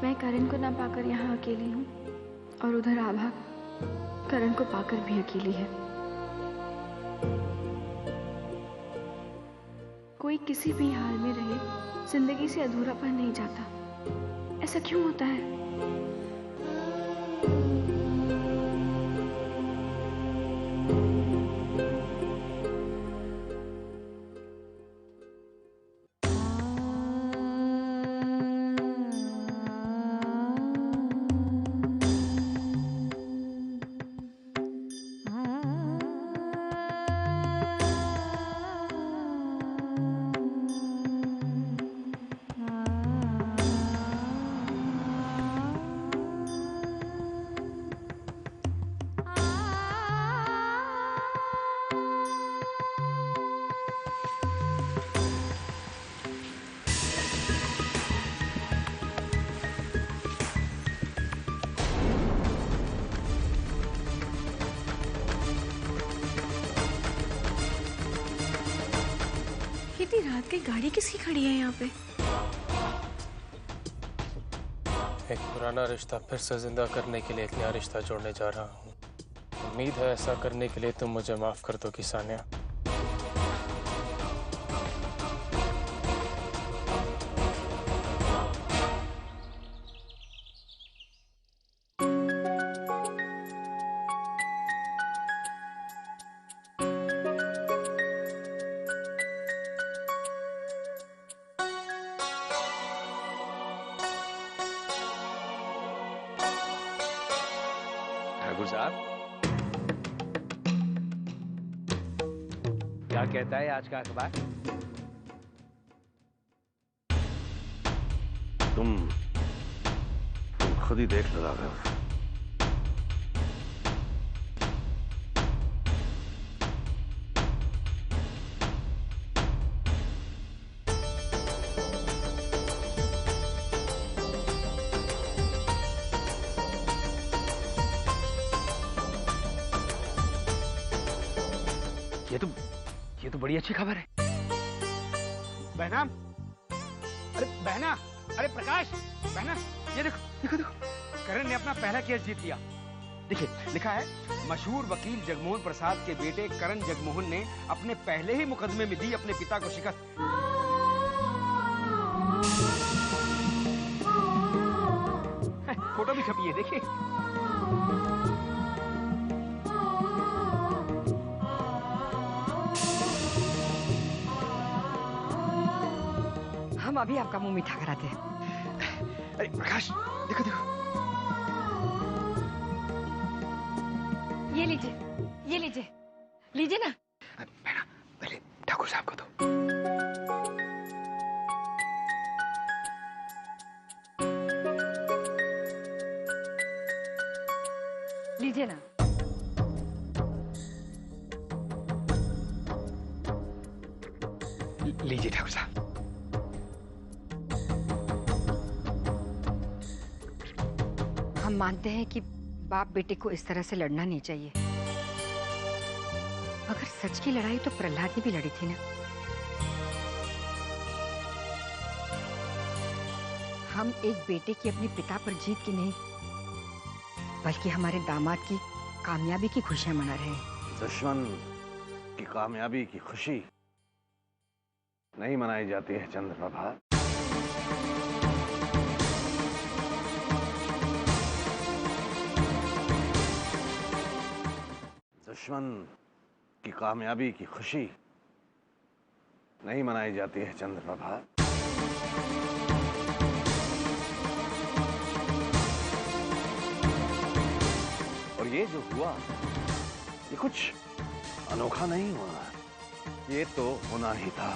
मैं करण को ना पाकर यहाँ अकेली हूँ और उधर आभा करण को पाकर भी अकेली है। कोई किसी भी हाल में रहे जिंदगी से अधूरापन नहीं जाता। ऐसा क्यों होता है? इतनी रात की गाड़ी किसकी खड़ी है यहाँ पे? एक पुराना रिश्ता फिर से जिंदा करने के लिए एक नया रिश्ता जोड़ने जा रहा हूँ। उम्मीद है ऐसा करने के लिए तुम मुझे माफ कर दो सानिया। ठाकुर साहब, क्या कहता है आज का अखबार? तुम खुद ही देख लो राघव। ये तो बड़ी अच्छी खबर है। बहना, अरे बहना, अरे प्रकाश, बहना, ये देखो देखो देखो, करण ने अपना पहला केस जीत लिया। देखिए लिखा है, मशहूर वकील जगमोहन प्रसाद के बेटे करण जगमोहन ने अपने पहले ही मुकदमे में दी अपने पिता को शिकस्त। फोटो भी छपी है, देखिए। हम अभी आपका मुंह मीठा कराते हैं। अरे प्रकाश, देखो देखो, ये लीजिए, ये लीजिए, लीजिए ना। बहना, पहले ठाकुर साहब को दो। लीजिए ना। लीजिए ठाकुर साहब। हम मानते हैं कि बाप बेटे को इस तरह से लड़ना नहीं चाहिए, मगर सच की लड़ाई तो प्रहलाद ने भी लड़ी थी ना। हम एक बेटे की अपने पिता पर जीत की नहीं, बल्कि हमारे दामाद की कामयाबी की खुशियां मना रहे हैं। दुश्मन की कामयाबी की खुशी नहीं मनाई जाती है चंद्रप्रभा। दुश्मन की कामयाबी की खुशी नहीं मनाई जाती है चंद्रप्रभा। और ये जो हुआ, ये कुछ अनोखा नहीं हुआ, ये तो होना ही था।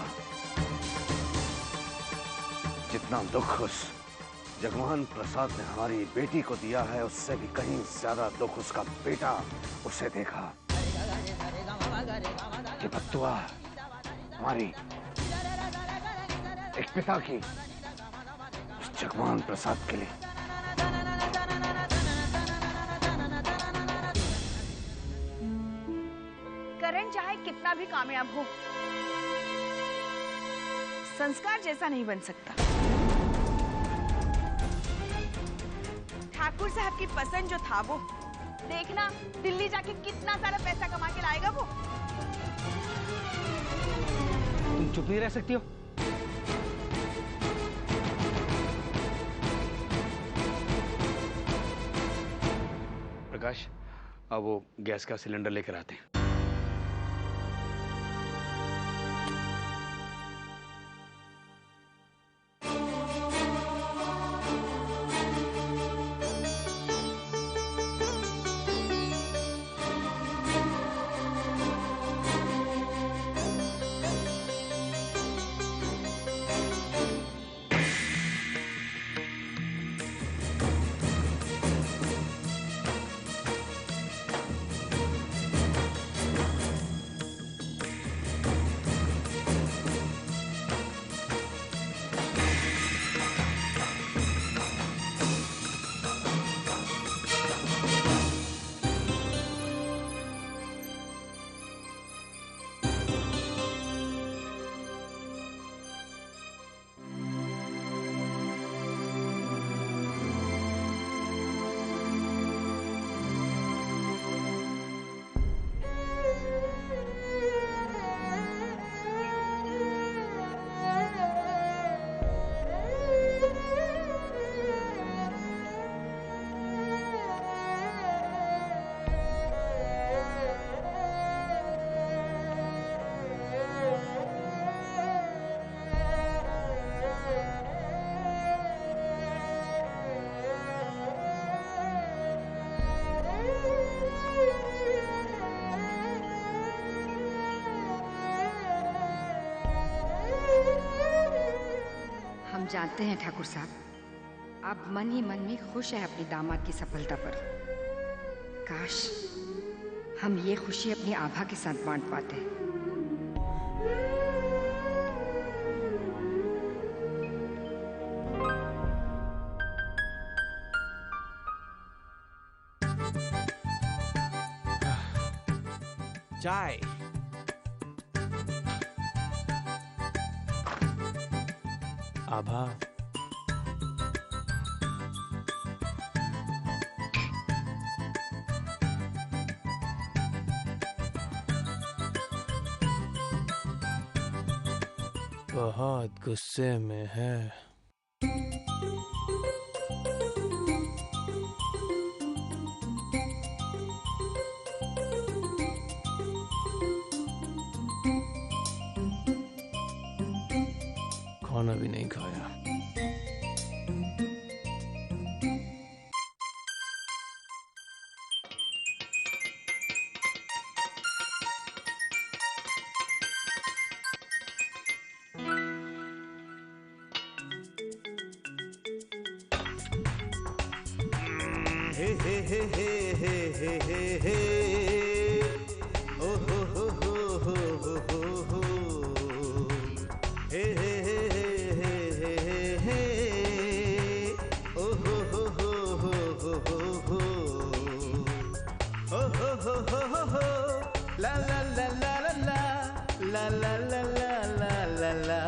जितना दुख उस जगमोहन प्रसाद ने हमारी बेटी को दिया है, उससे भी कहीं ज्यादा दुख उसका बेटा उसे देखा। ये बद्दुआ हमारी एक पिता की उस जगमोहन प्रसाद के लिए। करण चाहे कितना भी कामयाब हो, संस्कार जैसा नहीं बन सकता। ठाकुर साहब की पसंद जो था वो देखना, दिल्ली जाके कितना सारा पैसा कमा के लाएगा वो। तुम चुप नहीं रह सकती हो? प्रकाश, अब वो गैस का सिलेंडर लेकर आते हैं। जानते हैं ठाकुर साहब, आप मन ही मन में खुश हैं अपनी दामाद की सफलता पर। काश हम ये खुशी अपनी आभा के साथ बांट पाते। चाय। आभा, बहुत गुस्से में है। खाना भी नहीं खाया। हे हे हे हे हे हे हे हे, ओ हो हो हो हो हो हो हो, हे हे हे हे हे हे हे, ओ हो हो हो हो हो हो हो, ओ हो हो हो हो हो, ला ला ला ला ला ला ला ला ला ला ला ला,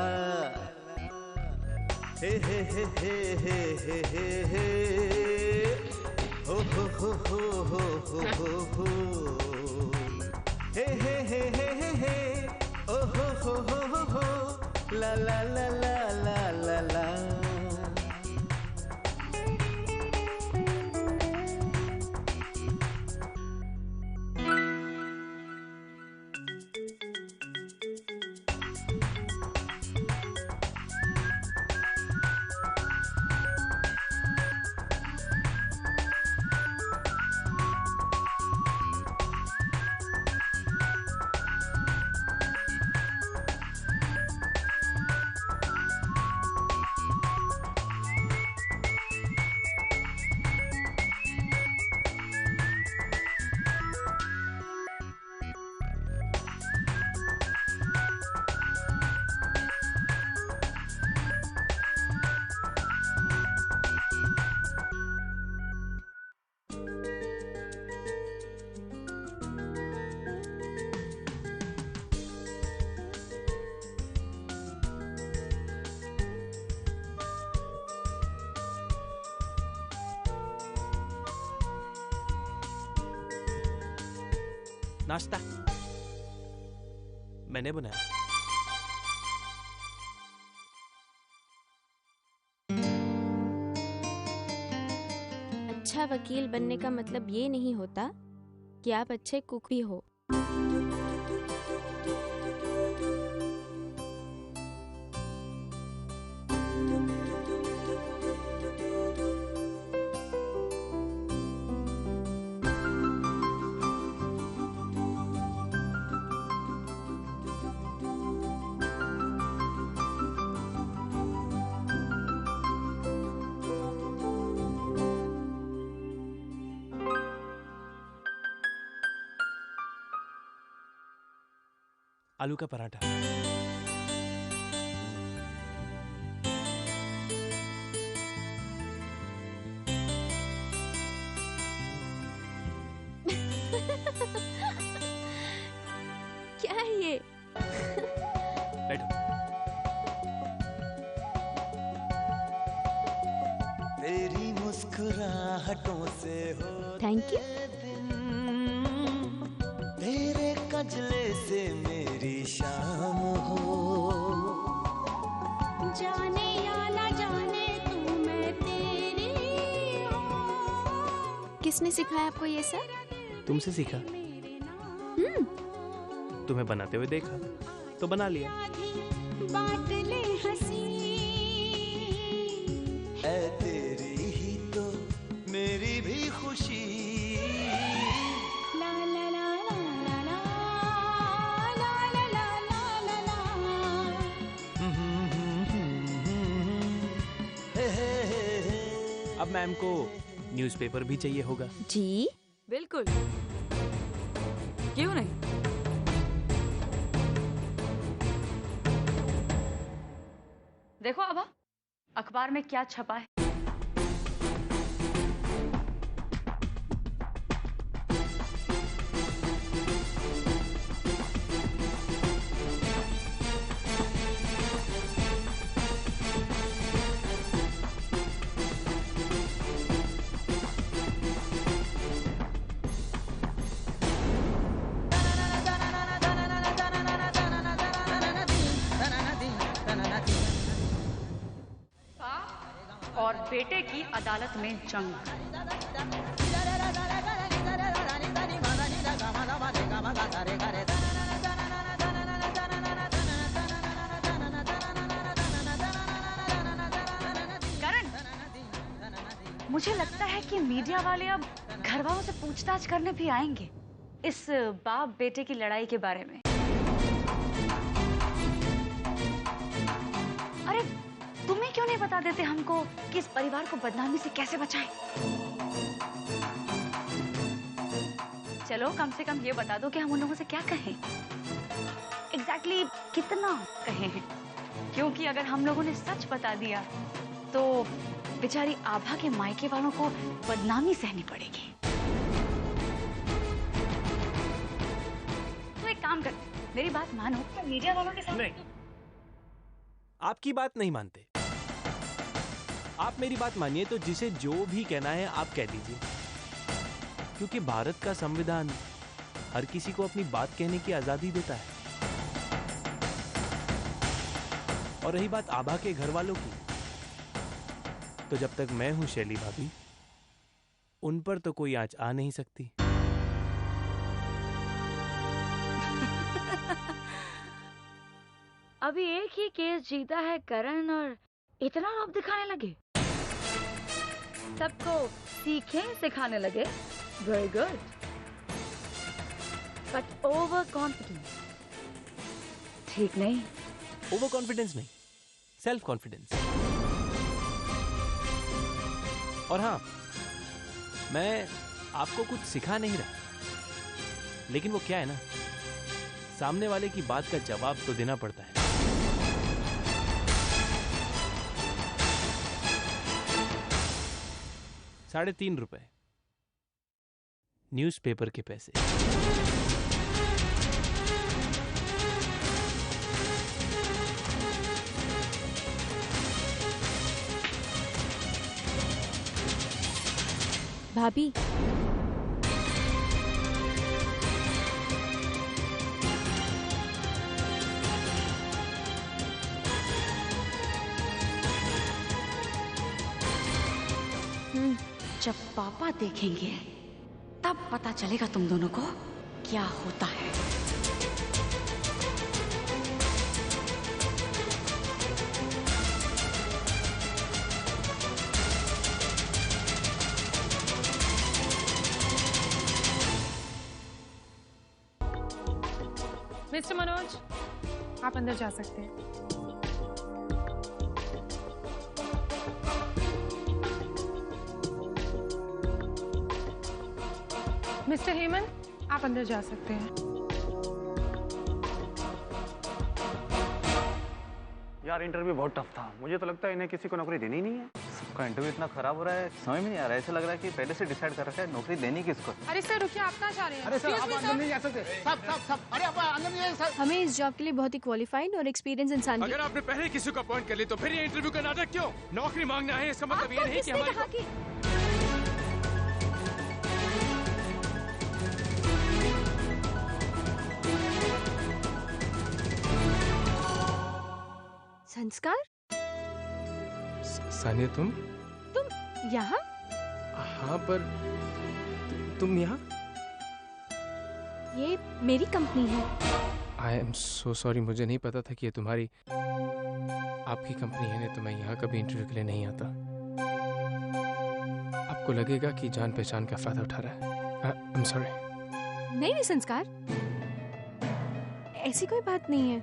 हे हे हे हे हे हे हे हे, हो हो हो हो हो हो हो हो, हे हे हे हे हे हे, ओ हो हो हो हो हो, ला ला ला ला ला ला ला। नाश्ता मैंने बनाया। अच्छा वकील बनने का मतलब ये नहीं होता कि आप अच्छे कुक भी हो। आलू का पराठा। क्या है ये? बैठो। तेरी मुस्कुराहटों से हो थैंक यू। तेरे कजले से मेरी शाम हो। जाने या ना जाने तू मैं तेरी हूँ। किसने सिखाया आपको ये सब? तुमसे सीखा। तुम्हें बनाते हुए देखा तो बना लिया। बांट ले हंसी। ऐ तेरी ही तो मेरी भी खुशी। ला ला ला ला ला ला ला ला ला ला ला। अब मैम को न्यूज़पेपर भी चाहिए होगा। जी बिल्कुल, क्यों नहीं। देखो अब अखबार में क्या छपा है। और बेटे की अदालत में जंग। करण, मुझे लगता है कि मीडिया वाले अब घर वालों से पूछताछ करने भी आएंगे इस बाप बेटे की लड़ाई के बारे में। अरे तुम्हें क्यों नहीं बता देते हमको कि इस परिवार को बदनामी से कैसे बचाएं? चलो कम से कम ये बता दो कि हम उन लोगों से क्या कहें, एग्जैक्टली कितना कहें हैं, क्योंकि अगर हम लोगों ने सच बता दिया तो बेचारी आभा के मायके वालों को बदनामी सहनी पड़ेगी। तो एक काम कर, मेरी बात मानो, मीडिया वालों के साथ नहीं, आपकी बात नहीं मानते। आप मेरी बात मानिए तो जिसे जो भी कहना है आप कह दीजिए, क्योंकि भारत का संविधान हर किसी को अपनी बात कहने की आजादी देता है। और रही बात आभा के घर वालों की, तो जब तक मैं हूं शैली भाभी, उन पर तो कोई आंच आ नहीं सकती। अभी एक ही केस जीता है करण और इतना रौब दिखाने लगे, सबको सीखें सिखाने लगे। Very good, but over confidence ठीक नहीं। ओवर कॉन्फिडेंस नहीं, सेल्फ कॉन्फिडेंस। और हाँ, मैं आपको कुछ सिखा नहीं रहा, लेकिन वो क्या है ना, सामने वाले की बात का जवाब तो देना पड़ता है। ₹3.5 न्यूज़पेपर के पैसे। भाभी, जब पापा देखेंगे तब पता चलेगा तुम दोनों को क्या होता है। मिस्टर मनोज, आप अंदर जा सकते हैं। मिस्टर हेमंत, आप अंदर जा सकते हैं। यार इंटरव्यू बहुत टफ था। मुझे तो लगता है इन्हें किसी को नौकरी देनी ही नहीं है। सबका इंटरव्यू इतना खराब हो रहा है, समझ में नहीं आ रहा है। ऐसा लग रहा है कि पहले से डिसाइड कर रखा है नौकरी देनी किसको। अरे सर रुकिए, आप कहाँ जा रहे हैं? अरे सर, आप अंदर नहीं जा सकते। सब अरे आप अंदर नहीं जा सकते। हमें इस जॉब के लिए बहुत ही क्वालिफाइड और एक्सपीरियंस इंसान अगर आपने पहले किसी को अपॉइंट कर ली तो फिर ये इंटरव्यू का नाटक क्यों? नौकरी मांगना है इसका मतलब ये नहीं कि हमारे संस्कार। सानिया तुम यहाँ? हाँ पर तुम यहाँ? ये मेरी कंपनी है। आई एम सो सॉरी, मुझे नहीं पता था कि ये तुम्हारी आपकी कंपनी है। नहीं तो मैं यहाँ कभी इंटरव्यू के लिए नहीं आता। आपको लगेगा कि जान पहचान का फायदा उठा रहा है। I am sorry. नहीं संस्कार, ऐसी कोई बात नहीं है।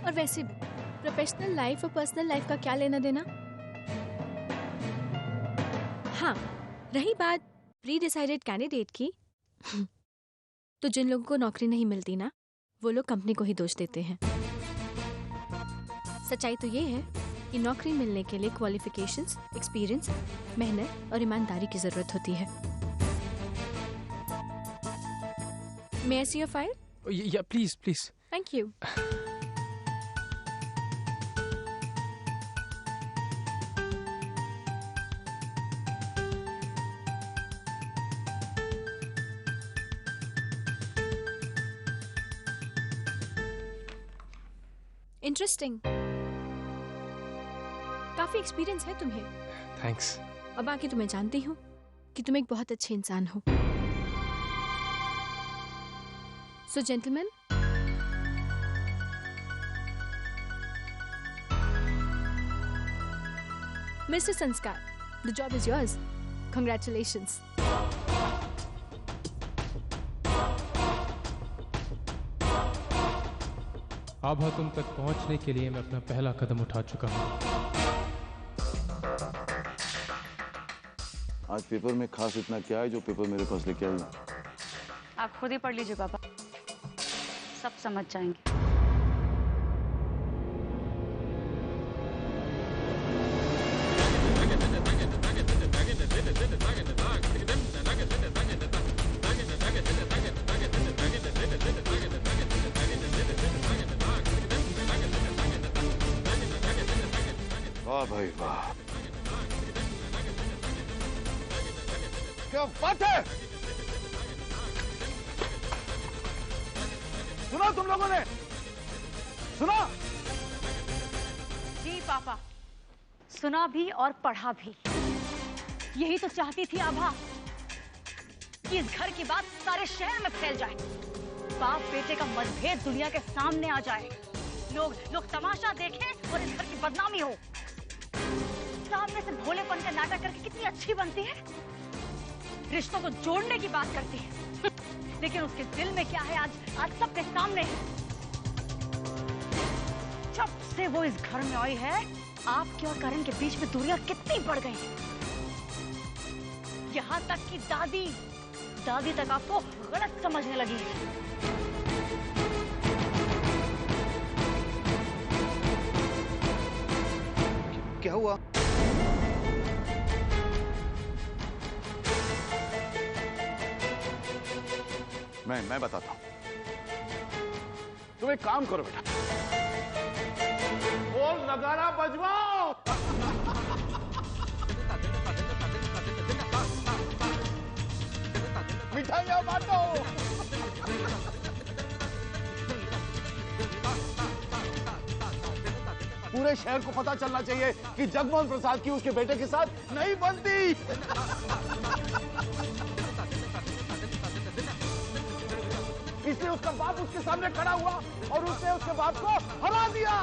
और वैसे भी प्रोफेशनल लाइफ और पर्सनल लाइफ का क्या लेना देना। हाँ, रही बात प्री डिसाइडेड कैंडिडेट की, तो जिन लोगों को नौकरी नहीं मिलती ना, वो लोग कंपनी को ही दोष देते हैं। सच्चाई तो ये है कि नौकरी मिलने के लिए क्वालिफिकेशंस, एक्सपीरियंस, मेहनत और ईमानदारी की जरूरत होती है। May I see your file? या please please. Thank you. Interesting, काफी एक्सपीरियंस है तुम्हें। थैंक्स। अब आके तुम्हें जानती हूँ कि तुम एक बहुत अच्छे इंसान हो। सो जेंटलमैन, मिस्टर संस्कार, the job is yours. Congratulations. आभा तुम तक पहुंचने के लिए मैं अपना पहला कदम उठा चुका हूं। आज पेपर में खास इतना क्या है जो पेपर मेरे पास लेके आई? आप खुद ही पढ़ लीजिए पापा, सब समझ जाएंगे। वाह भाई वाह, क्या बात है! सुना तुम लोगों ने? सुना? जी पापा, सुना भी और पढ़ा भी। यही तो चाहती थी आभा कि इस घर की बात सारे शहर में फैल जाए, बाप बेटे का मतभेद दुनिया के सामने आ जाए, लोग तमाशा देखें और इस घर की बदनामी हो। सामने से भोलेपन का नाटक करके कितनी अच्छी बनती है, रिश्तों को जोड़ने की बात करती है, लेकिन उसके दिल में क्या है आज सबके सामने है। जब से वो इस घर में आई है, आपके और करण के बीच में दूरियां कितनी बढ़ गई हैं। यहाँ तक कि दादी तक आपको गलत समझने लगी है। क्या हुआ? मैं बताता हूं। तुम एक काम करो बेटा, बोल नगारा बजवाओ। मिठाइयां बांटो। पूरे शहर को पता चलना चाहिए कि जगमोहन प्रसाद की उसके बेटे के साथ नहीं बनती। इसलिए उसका बाप उसके सामने खड़ा हुआ और उसने उसके बाप को हरा दिया।